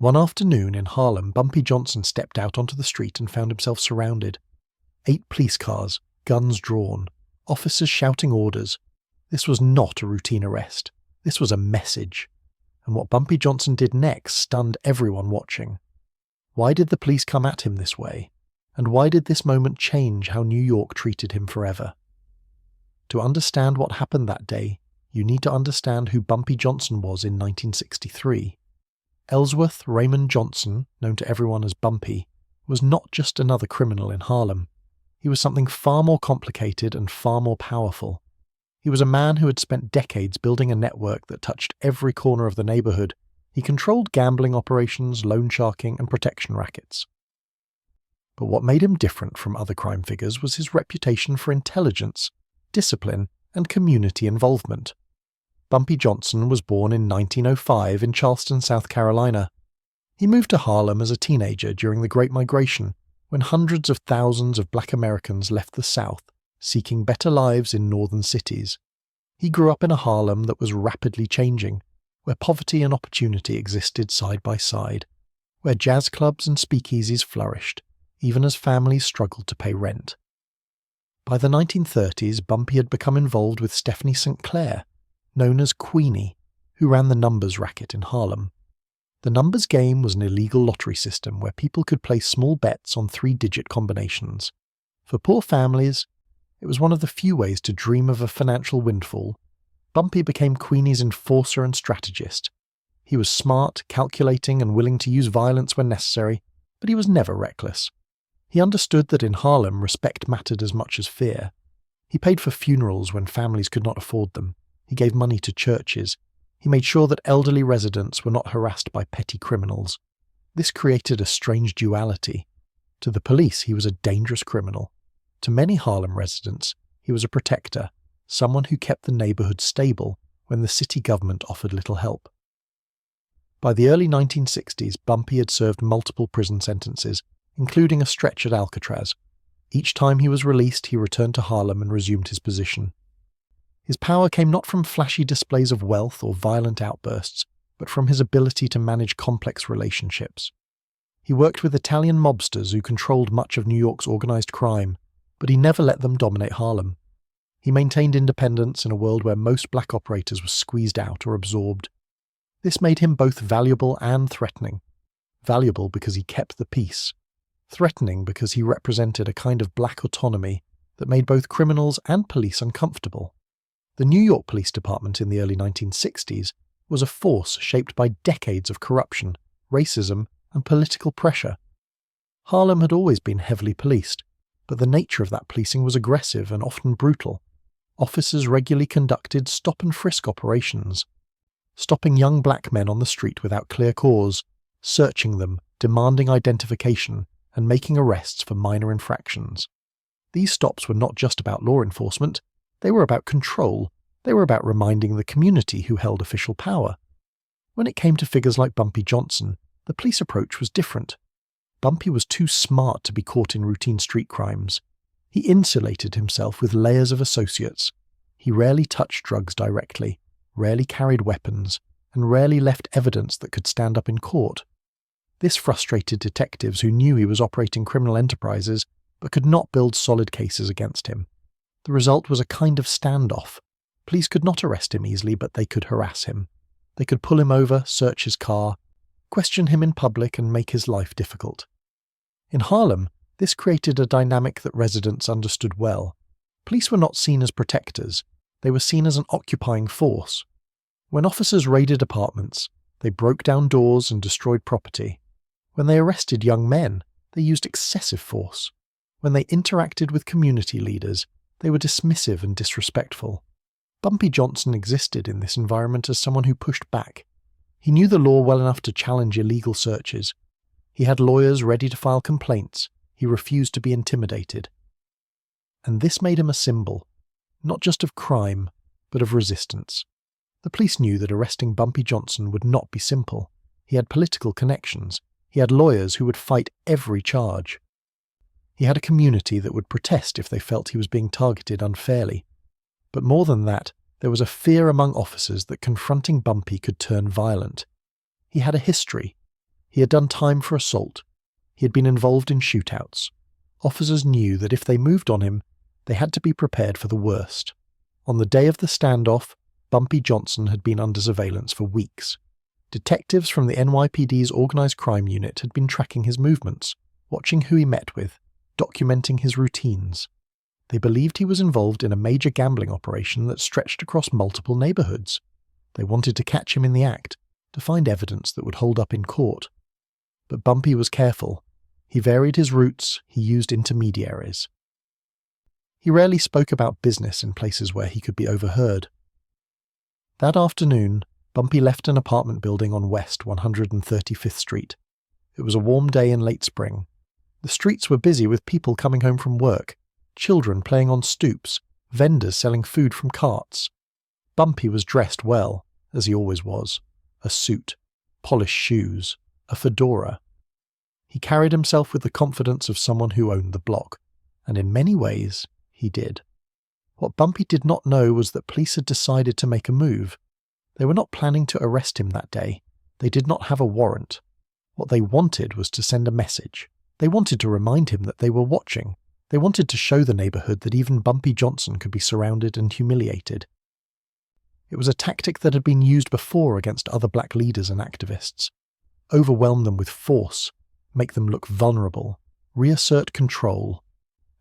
One afternoon in Harlem, Bumpy Johnson stepped out onto the street and found himself surrounded. 8 police cars, guns drawn, officers shouting orders. This was not a routine arrest. This was a message. And what Bumpy Johnson did next stunned everyone watching. Why did the police come at him this way? And why did this moment change how New York treated him forever? To understand what happened that day, you need to understand who Bumpy Johnson was in 1963. Ellsworth Raymond Johnson, known to everyone as Bumpy, was not just another criminal in Harlem. He was something far more complicated and far more powerful. He was a man who had spent decades building a network that touched every corner of the neighborhood. He controlled gambling operations, loan sharking, and protection rackets. But what made him different from other crime figures was his reputation for intelligence, discipline, and community involvement. Bumpy Johnson was born in 1905 in Charleston, South Carolina. He moved to Harlem as a teenager during the Great Migration, when hundreds of thousands of Black Americans left the South, seeking better lives in northern cities. He grew up in a Harlem that was rapidly changing, where poverty and opportunity existed side by side, where jazz clubs and speakeasies flourished, even as families struggled to pay rent. By the 1930s, Bumpy had become involved with Stephanie St. Clair, known as Queenie, who ran the numbers racket in Harlem. The numbers game was an illegal lottery system where people could place small bets on 3-digit combinations. For poor families, it was one of the few ways to dream of a financial windfall. Bumpy became Queenie's enforcer and strategist. He was smart, calculating, and willing to use violence when necessary, but he was never reckless. He understood that in Harlem, respect mattered as much as fear. He paid for funerals when families could not afford them. He gave money to churches. He made sure that elderly residents were not harassed by petty criminals. This created a strange duality. To the police, he was a dangerous criminal. To many Harlem residents, he was a protector, someone who kept the neighborhood stable when the city government offered little help. By the early 1960s, Bumpy had served multiple prison sentences, including a stretch at Alcatraz. Each time he was released, he returned to Harlem and resumed his position. His power came not from flashy displays of wealth or violent outbursts, but from his ability to manage complex relationships. He worked with Italian mobsters who controlled much of New York's organized crime, but he never let them dominate Harlem. He maintained independence in a world where most black operators were squeezed out or absorbed. This made him both valuable and threatening. Valuable because he kept the peace. Threatening because he represented a kind of black autonomy that made both criminals and police uncomfortable. The New York Police Department in the early 1960s was a force shaped by decades of corruption, racism, and political pressure. Harlem had always been heavily policed, but the nature of that policing was aggressive and often brutal. Officers regularly conducted stop-and-frisk operations, stopping young black men on the street without clear cause, searching them, demanding identification, and making arrests for minor infractions. These stops were not just about law enforcement. They were about control. They were about reminding the community who held official power. When it came to figures like Bumpy Johnson, the police approach was different. Bumpy was too smart to be caught in routine street crimes. He insulated himself with layers of associates. He rarely touched drugs directly, rarely carried weapons, and rarely left evidence that could stand up in court. This frustrated detectives who knew he was operating criminal enterprises but could not build solid cases against him. The result was a kind of standoff. Police could not arrest him easily, but they could harass him. They could pull him over, search his car, question him in public, and make his life difficult. In Harlem, this created a dynamic that residents understood well. Police were not seen as protectors. They were seen as an occupying force. When officers raided apartments, they broke down doors and destroyed property. When they arrested young men, they used excessive force. When they interacted with community leaders, they were dismissive and disrespectful. Bumpy Johnson existed in this environment as someone who pushed back. He knew the law well enough to challenge illegal searches. He had lawyers ready to file complaints. He refused to be intimidated. And this made him a symbol, not just of crime, but of resistance. The police knew that arresting Bumpy Johnson would not be simple. He had political connections. He had lawyers who would fight every charge. He had a community that would protest if they felt he was being targeted unfairly. But more than that, there was a fear among officers that confronting Bumpy could turn violent. He had a history. He had done time for assault. He had been involved in shootouts. Officers knew that if they moved on him, they had to be prepared for the worst. On the day of the standoff, Bumpy Johnson had been under surveillance for weeks. Detectives from the NYPD's organised crime unit had been tracking his movements, watching who he met with, documenting his routines. They believed he was involved in a major gambling operation that stretched across multiple neighbourhoods. They wanted to catch him in the act, to find evidence that would hold up in court. But Bumpy was careful. He varied his routes, he used intermediaries. He rarely spoke about business in places where he could be overheard. That afternoon, Bumpy left an apartment building on West 135th Street. It was a warm day in late spring. The streets were busy with people coming home from work, children playing on stoops, vendors selling food from carts. Bumpy was dressed well, as he always was. A suit, polished shoes, a fedora. He carried himself with the confidence of someone who owned the block, and in many ways, he did. What Bumpy did not know was that police had decided to make a move. They were not planning to arrest him that day. They did not have a warrant. What they wanted was to send a message. They wanted to remind him that they were watching. They wanted to show the neighbourhood that even Bumpy Johnson could be surrounded and humiliated. It was a tactic that had been used before against other black leaders and activists. Overwhelm them with force, make them look vulnerable, reassert control.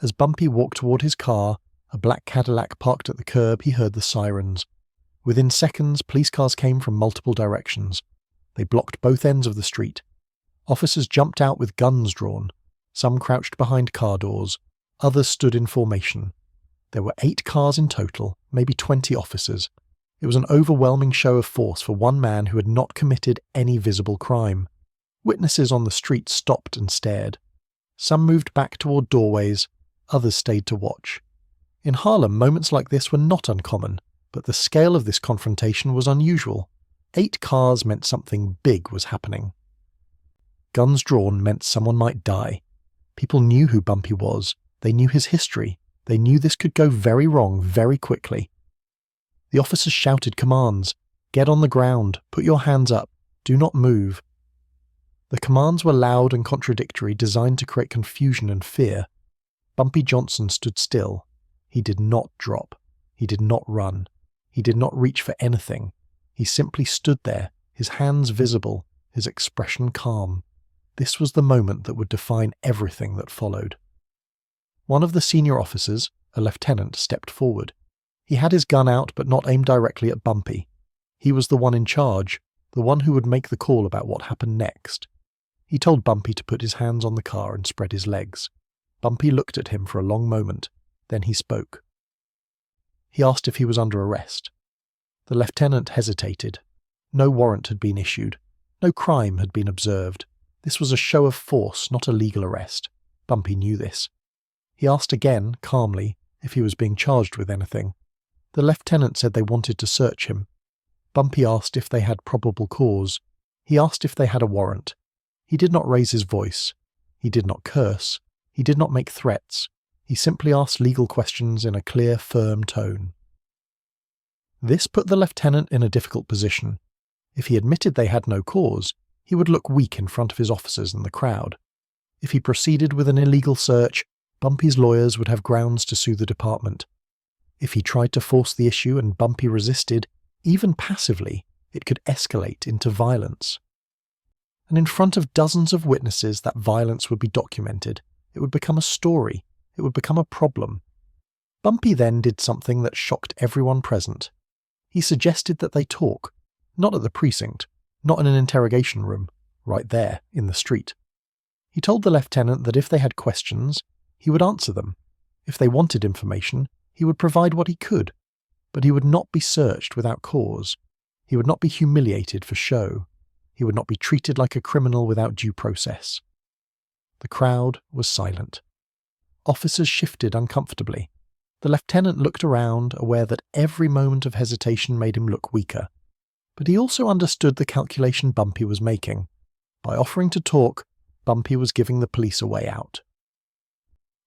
As Bumpy walked toward his car, a black Cadillac parked at the curb, he heard the sirens. Within seconds, police cars came from multiple directions. They blocked both ends of the street. Officers jumped out with guns drawn. Some crouched behind car doors. Others stood in formation. There were 8 cars in total, maybe 20 officers. It was an overwhelming show of force for one man who had not committed any visible crime. Witnesses on the street stopped and stared. Some moved back toward doorways, others stayed to watch. In Harlem, moments like this were not uncommon, but the scale of this confrontation was unusual. 8 cars meant something big was happening. Guns drawn meant someone might die. People knew who Bumpy was. They knew his history. They knew this could go very wrong very quickly. The officers shouted commands. Get on the ground. Put your hands up. Do not move. The commands were loud and contradictory, designed to create confusion and fear. Bumpy Johnson stood still. He did not drop. He did not run. He did not reach for anything. He simply stood there, his hands visible, his expression calm. This was the moment that would define everything that followed. One of the senior officers, a lieutenant, stepped forward. He had his gun out but not aimed directly at Bumpy. He was the one in charge, the one who would make the call about what happened next. He told Bumpy to put his hands on the car and spread his legs. Bumpy looked at him for a long moment, then he spoke. He asked if he was under arrest. The lieutenant hesitated. No warrant had been issued. No crime had been observed. This was a show of force, not a legal arrest. Bumpy knew this. He asked again, calmly, if he was being charged with anything. The lieutenant said they wanted to search him. Bumpy asked if they had probable cause. He asked if they had a warrant. He did not raise his voice. He did not curse. He did not make threats. He simply asked legal questions in a clear, firm tone. This put the lieutenant in a difficult position. If he admitted they had no cause, he would look weak in front of his officers and the crowd. If he proceeded with an illegal search, Bumpy's lawyers would have grounds to sue the department. If he tried to force the issue and Bumpy resisted, even passively, it could escalate into violence. And in front of dozens of witnesses, that violence would be documented. It would become a story. It would become a problem. Bumpy then did something that shocked everyone present. He suggested that they talk, not at the precinct, not in an interrogation room, right there, in the street. He told the lieutenant that if they had questions, he would answer them. If they wanted information, he would provide what he could, but he would not be searched without cause. He would not be humiliated for show. He would not be treated like a criminal without due process. The crowd was silent. Officers shifted uncomfortably. The lieutenant looked around, aware that every moment of hesitation made him look weaker. But he also understood the calculation Bumpy was making. By offering to talk, Bumpy was giving the police a way out.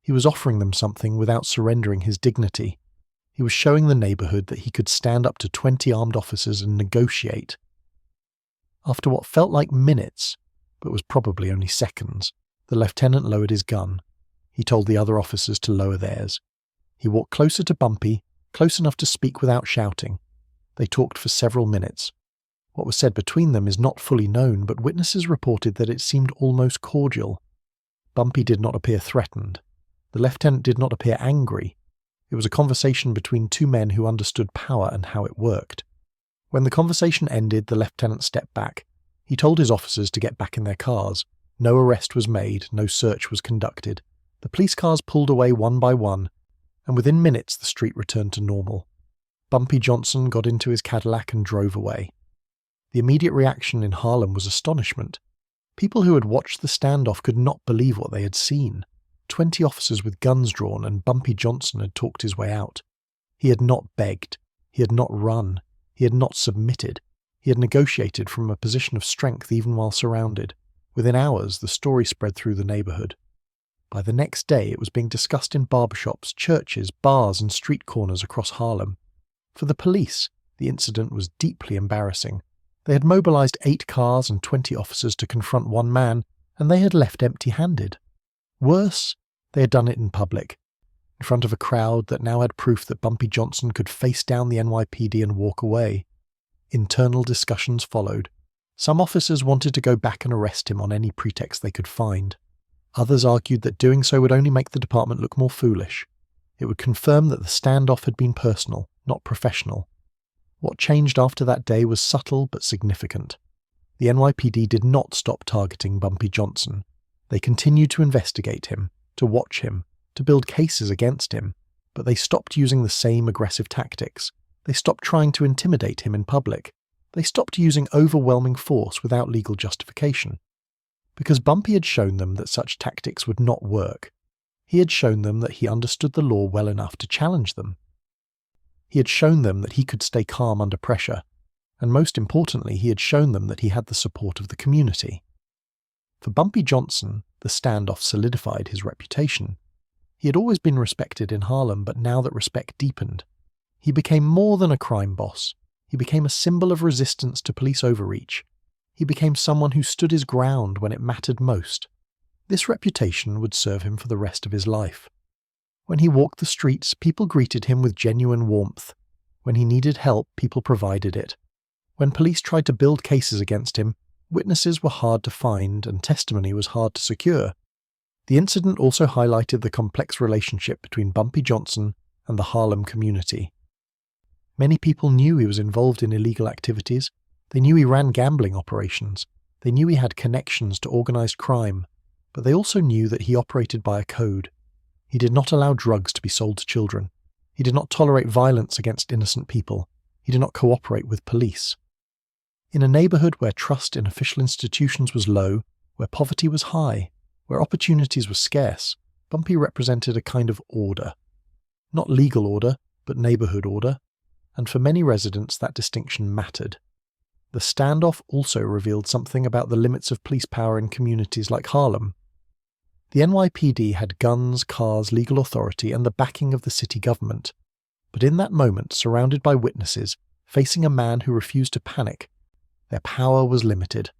He was offering them something without surrendering his dignity. He was showing the neighbourhood that he could stand up to 20 armed officers and negotiate. After what felt like minutes, but was probably only seconds. The lieutenant lowered his gun. He told the other officers to lower theirs. He walked closer to Bumpy, close enough to speak without shouting. They talked for several minutes. What was said between them is not fully known, but witnesses reported that it seemed almost cordial. Bumpy did not appear threatened. The lieutenant did not appear angry. It was a conversation between two men who understood power and how it worked. When the conversation ended, the lieutenant stepped back. He told his officers to get back in their cars. No arrest was made, no search was conducted. The police cars pulled away one by one, and within minutes the street returned to normal. Bumpy Johnson got into his Cadillac and drove away. The immediate reaction in Harlem was astonishment. People who had watched the standoff could not believe what they had seen. 20 officers with guns drawn, and Bumpy Johnson had talked his way out. He had not begged. He had not run. He had not submitted. He had negotiated from a position of strength even while surrounded. Within hours, the story spread through the neighborhood. By the next day, it was being discussed in barbershops, churches, bars, and street corners across Harlem. For the police, the incident was deeply embarrassing. They had mobilized 8 cars and 20 officers to confront one man, and they had left empty-handed. Worse, they had done it in public, in front of a crowd that now had proof that Bumpy Johnson could face down the NYPD and walk away. Internal discussions followed. Some officers wanted to go back and arrest him on any pretext they could find. Others argued that doing so would only make the department look more foolish. It would confirm that the standoff had been personal, not professional. What changed after that day was subtle but significant. The NYPD did not stop targeting Bumpy Johnson. They continued to investigate him, to watch him, to build cases against him, but they stopped using the same aggressive tactics. They stopped trying to intimidate him in public. They stopped using overwhelming force without legal justification. Because Bumpy had shown them that such tactics would not work. He had shown them that he understood the law well enough to challenge them. He had shown them that he could stay calm under pressure, and most importantly, he had shown them that he had the support of the community. For Bumpy Johnson, the standoff solidified his reputation. He had always been respected in Harlem, but now that respect deepened, he became more than a crime boss. He became a symbol of resistance to police overreach. He became someone who stood his ground when it mattered most. This reputation would serve him for the rest of his life. When he walked the streets, people greeted him with genuine warmth. When he needed help, people provided it. When police tried to build cases against him, witnesses were hard to find and testimony was hard to secure. The incident also highlighted the complex relationship between Bumpy Johnson and the Harlem community. Many people knew he was involved in illegal activities. They knew he ran gambling operations. They knew he had connections to organized crime. But they also knew that he operated by a code. He did not allow drugs to be sold to children. He did not tolerate violence against innocent people. He did not cooperate with police. In a neighborhood where trust in official institutions was low, where poverty was high, where opportunities were scarce, Bumpy represented a kind of order. Not legal order, but neighborhood order. And for many residents that distinction mattered. The standoff also revealed something about the limits of police power in communities like Harlem. The NYPD had guns, cars, legal authority, and the backing of the city government. But in that moment, surrounded by witnesses, facing a man who refused to panic, their power was limited.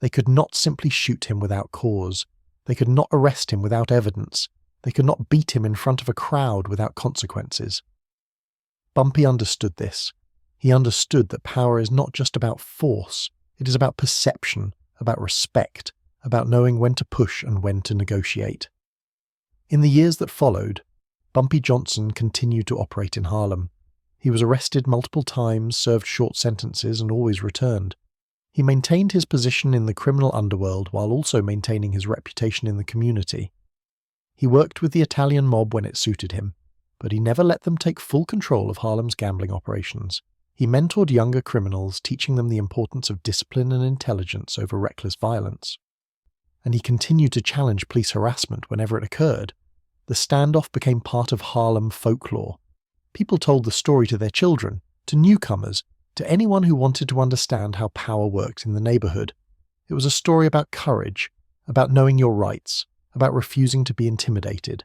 They could not simply shoot him without cause. They could not arrest him without evidence. They could not beat him in front of a crowd without consequences. Bumpy understood this. He understood that power is not just about force. It is about perception, about respect, about knowing when to push and when to negotiate. In the years that followed, Bumpy Johnson continued to operate in Harlem. He was arrested multiple times, served short sentences, and always returned. He maintained his position in the criminal underworld while also maintaining his reputation in the community. He worked with the Italian mob when it suited him, but he never let them take full control of Harlem's gambling operations. He mentored younger criminals, teaching them the importance of discipline and intelligence over reckless violence. And he continued to challenge police harassment whenever it occurred. The standoff became part of Harlem folklore. People told the story to their children, to newcomers, to anyone who wanted to understand how power worked in the neighborhood. It was a story about courage, about knowing your rights, about refusing to be intimidated.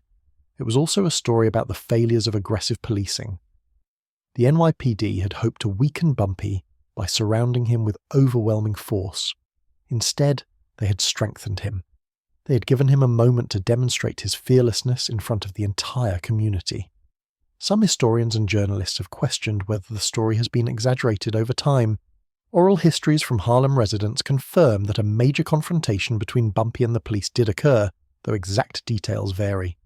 It was also a story about the failures of aggressive policing. The NYPD had hoped to weaken Bumpy by surrounding him with overwhelming force. Instead, They had strengthened him. They had given him a moment to demonstrate his fearlessness in front of the entire community. Some historians and journalists have questioned whether the story has been exaggerated over time. Oral histories from Harlem residents confirm that a major confrontation between Bumpy and the police did occur, though exact details vary.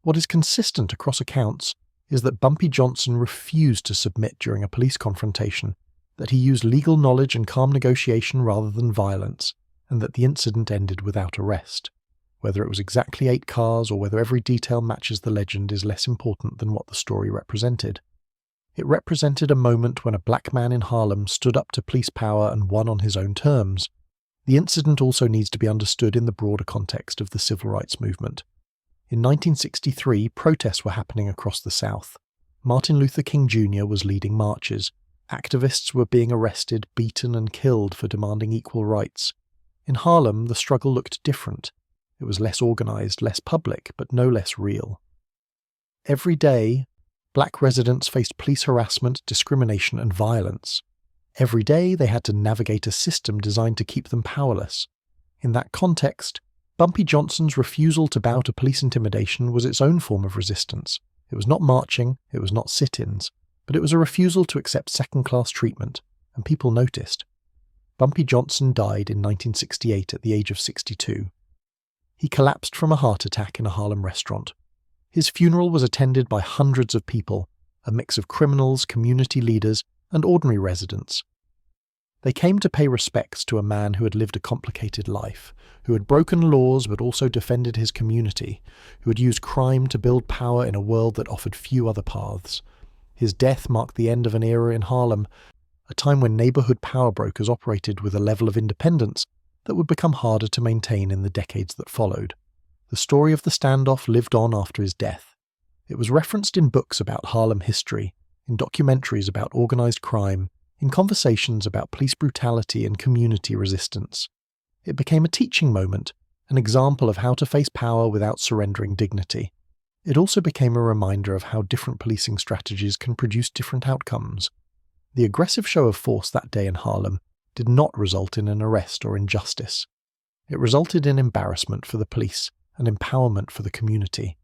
What is consistent across accounts is that Bumpy Johnson refused to submit during a police confrontation, that he used legal knowledge and calm negotiation rather than violence, and that the incident ended without arrest. Whether it was exactly 8 cars or whether every detail matches the legend is less important than what the story represented. It represented a moment when a black man in Harlem stood up to police power and won on his own terms. The incident also needs to be understood in the broader context of the civil rights movement. In 1963, protests were happening across the South. Martin Luther King Jr. was leading marches. Activists were being arrested, beaten, and killed for demanding equal rights. In Harlem, the struggle looked different. It was less organized, less public, but no less real. Every day, black residents faced police harassment, discrimination, and violence. Every day, they had to navigate a system designed to keep them powerless. In that context, Bumpy Johnson's refusal to bow to police intimidation was its own form of resistance. It was not marching, it was not sit-ins, but it was a refusal to accept second-class treatment, and people noticed. Bumpy Johnson died in 1968 at the age of 62. He collapsed from a heart attack in a Harlem restaurant. His funeral was attended by hundreds of people, a mix of criminals, community leaders, and ordinary residents. They came to pay respects to a man who had lived a complicated life, who had broken laws but also defended his community, who had used crime to build power in a world that offered few other paths. His death marked the end of an era in Harlem, a time when neighborhood power brokers operated with a level of independence that would become harder to maintain in the decades that followed. The story of the standoff lived on after his death. It was referenced in books about Harlem history, in documentaries about organized crime, in conversations about police brutality and community resistance. It became a teaching moment, an example of how to face power without surrendering dignity. It also became a reminder of how different policing strategies can produce different outcomes. The aggressive show of force that day in Harlem did not result in an arrest or injustice. It resulted in embarrassment for the police and empowerment for the community.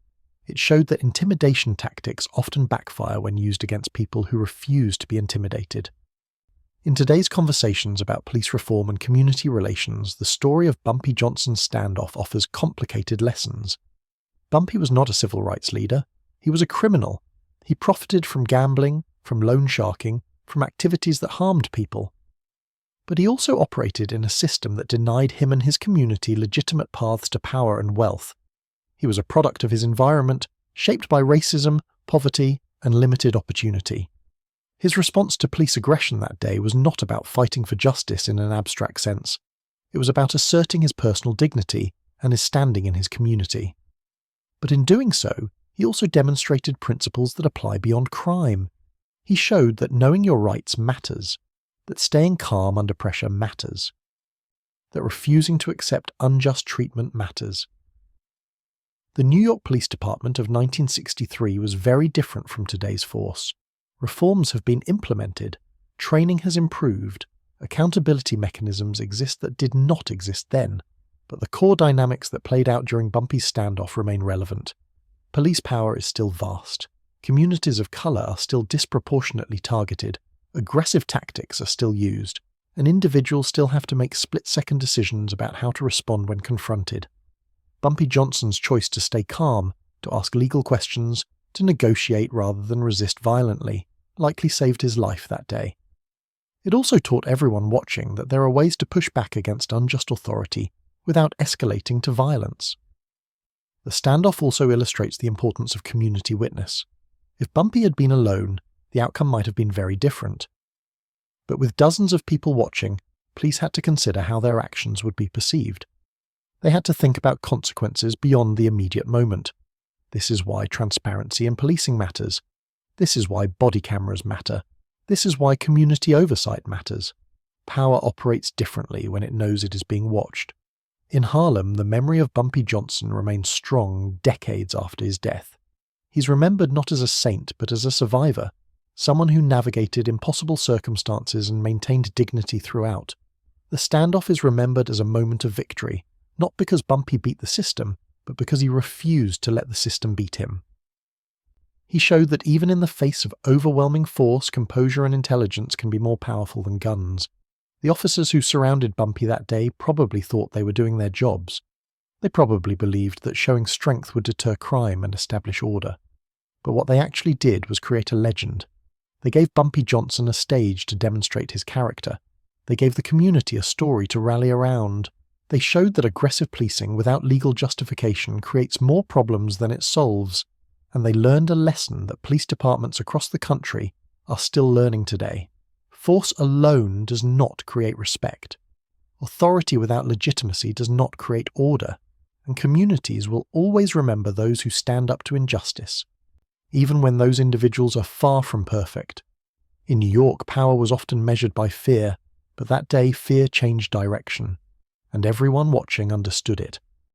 It showed that intimidation tactics often backfire when used against people who refuse to be intimidated. In today's conversations about police reform and community relations, the story of Bumpy Johnson's standoff offers complicated lessons. Bumpy was not a civil rights leader. He was a criminal. He profited from gambling, from loan sharking, from activities that harmed people. But he also operated in a system that denied him and his community legitimate paths to power and wealth. He was a product of his environment, shaped by racism, poverty, and limited opportunity. His response to police aggression that day was not about fighting for justice in an abstract sense. It was about asserting his personal dignity and his standing in his community. But in doing so, he also demonstrated principles that apply beyond crime. He showed that knowing your rights matters, that staying calm under pressure matters, that refusing to accept unjust treatment matters. The New York Police Department of 1963 was very different from today's force. Reforms have been implemented, training has improved, accountability mechanisms exist that did not exist then, but the core dynamics that played out during Bumpy's standoff remain relevant. Police power is still vast. Communities of colour are still disproportionately targeted. Aggressive tactics are still used, and individuals still have to make split-second decisions about how to respond when confronted. Bumpy Johnson's choice to stay calm, to ask legal questions, to negotiate rather than resist violently, likely saved his life that day. It also taught everyone watching that there are ways to push back against unjust authority without escalating to violence. The standoff also illustrates the importance of community witness. If Bumpy had been alone, the outcome might have been very different. But with dozens of people watching, police had to consider how their actions would be perceived. They had to think about consequences beyond the immediate moment. This is why transparency in policing matters. This is why body cameras matter. This is why community oversight matters. Power operates differently when it knows it is being watched. In Harlem, the memory of Bumpy Johnson remains strong decades after his death. He's remembered not as a saint but as a survivor, someone who navigated impossible circumstances and maintained dignity throughout. The standoff is remembered as a moment of victory, not because Bumpy beat the system, but because he refused to let the system beat him. He showed that even in the face of overwhelming force, composure and intelligence can be more powerful than guns. The officers who surrounded Bumpy that day probably thought they were doing their jobs. They probably believed that showing strength would deter crime and establish order. But what they actually did was create a legend. They gave Bumpy Johnson a stage to demonstrate his character. They gave the community a story to rally around. They showed that aggressive policing without legal justification creates more problems than it solves, and they learned a lesson that police departments across the country are still learning today. Force alone does not create respect. Authority without legitimacy does not create order, and communities will always remember those who stand up to injustice, even when those individuals are far from perfect. In New York, power was often measured by fear, but that day fear changed direction, and everyone watching understood it.